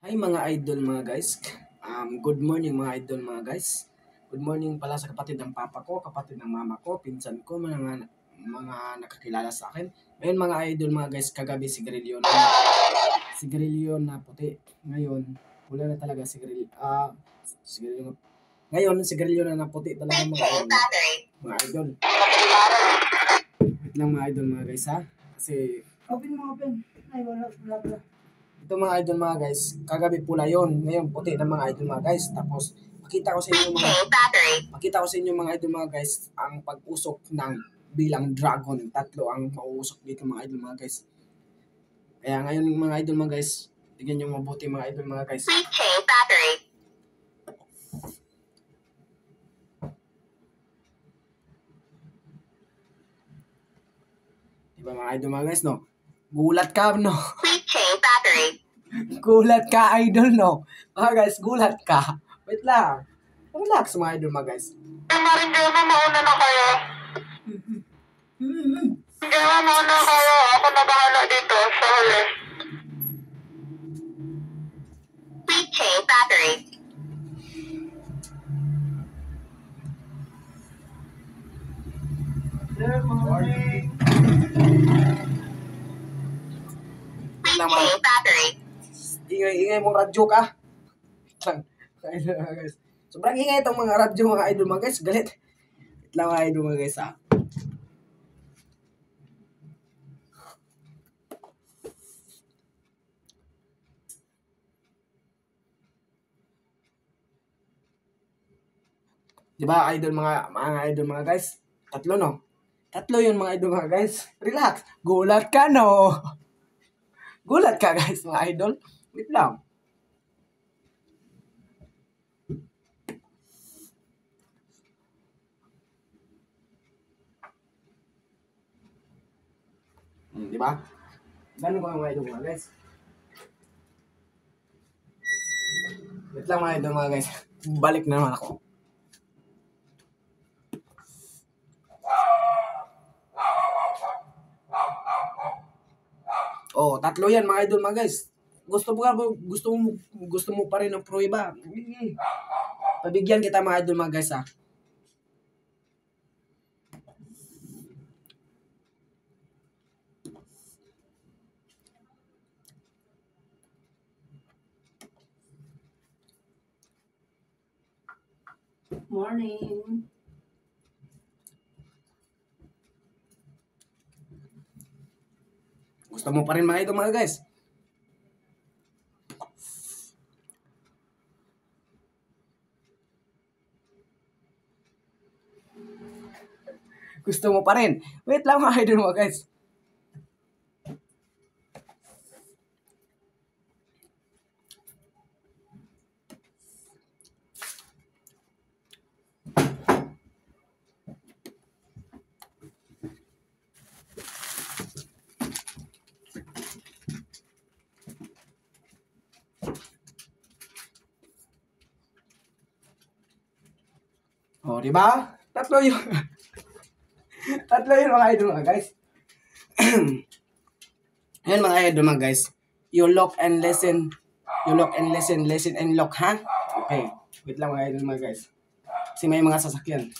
Hi mga idol mga guys. Good morning mga idol mga guys. Good morning pala sa kapatid ng papa ko, kapatid ng mama ko, pinsan ko, mga nakakilala sa akin. Ngayon mga idol mga guys, kagabi sigarilyo na puti. Ngayon, wala na talaga sigarilyo. Sigarilyo na, ngayon, sigarilyo na puti talaga mga idol. Wait lang mga idol mga guys ha. Kasi, Open. Ay, wala. ito mga idol mga guys, kagabi pula yon, ngayon puti na mga idol mga guys. Tapos makita ko sa inyo mga idol mga guys ang pag-usok ng bilang dragon. Tatlo ang mauusok dito mga idol mga guys. Kaya ngayon mga idol mga guys, tignan nyo mabuti mga idol mga guys. Diba mga idol mga guys no? Gulat ka no? Gulat ka idol no? Mga guys, gulat ka. Wait lang. Relax mga idol mga guys. Mauna na kayo. Mauna na kayo. Ako na bahala dito sa huli. Change battery. Change battery. Ingay mong radyo ka. Guys. Sobrang ingay itong mga radyo mga idol mga guys. Galit. Wait lang mga idol mga guys ha. Diba idol mga idol mga guys? Tatlo no? Tatlo yun mga idol mga guys. Relax. Gulat ka no? Gulat ka guys mga idol. Wait lang. Diba? Ganun ko mga idol mga guys. Wait lang mga idol mga guys. Balik na naman ako. Oh, tatlo yan mga idol mga guys. Gusto mo pa rin ng prueba. Pabigyan kita mga idol mga guys ha. Morning. Gusto mo pa rin mga idol mga guys. Gusto mo pa rin. Wait lang mga idol mga guys. Oh, di ba? Tatlo yun. Tatlo yun mga idol mga guys. Ayan mga idol mga guys. You lock and listen. You lock and listen. Listen and lock ha? Okay. Wait lang mga idol mga guys. Kasi may mga sasakyan.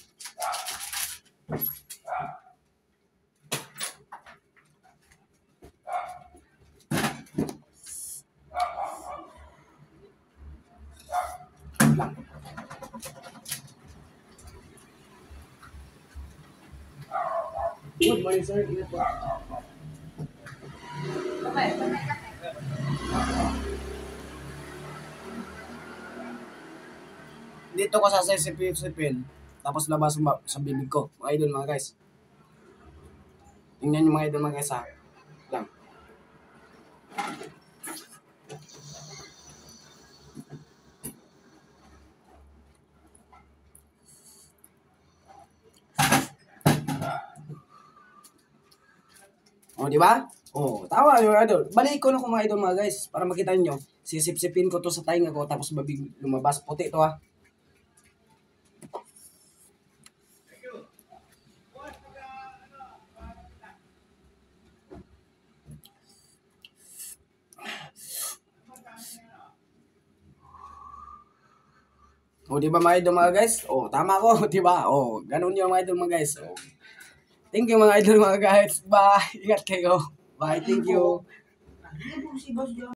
Wait lang. Good morning sir. Ingat po. Dito ko sa sipin. Tapos labas sa bibig ko. Mga idol mga guys. Tingnan yung mga idol mga guys ha. Lang. Oh, di ba? Oh, tawa yung idol. Balik ko na ko mga idol mga guys para makita niyo. Sisip-sipin ko to sa tainga ko tapos lumabas puti to ha. O, di ba mga idol mga guys? O, tama ko, di ba? O, ganun yung mga idol mga guys. O, thank you mga idol mga guys. Bye. Ingat kayo. Bye. Thank you. Hindi po si Boss John.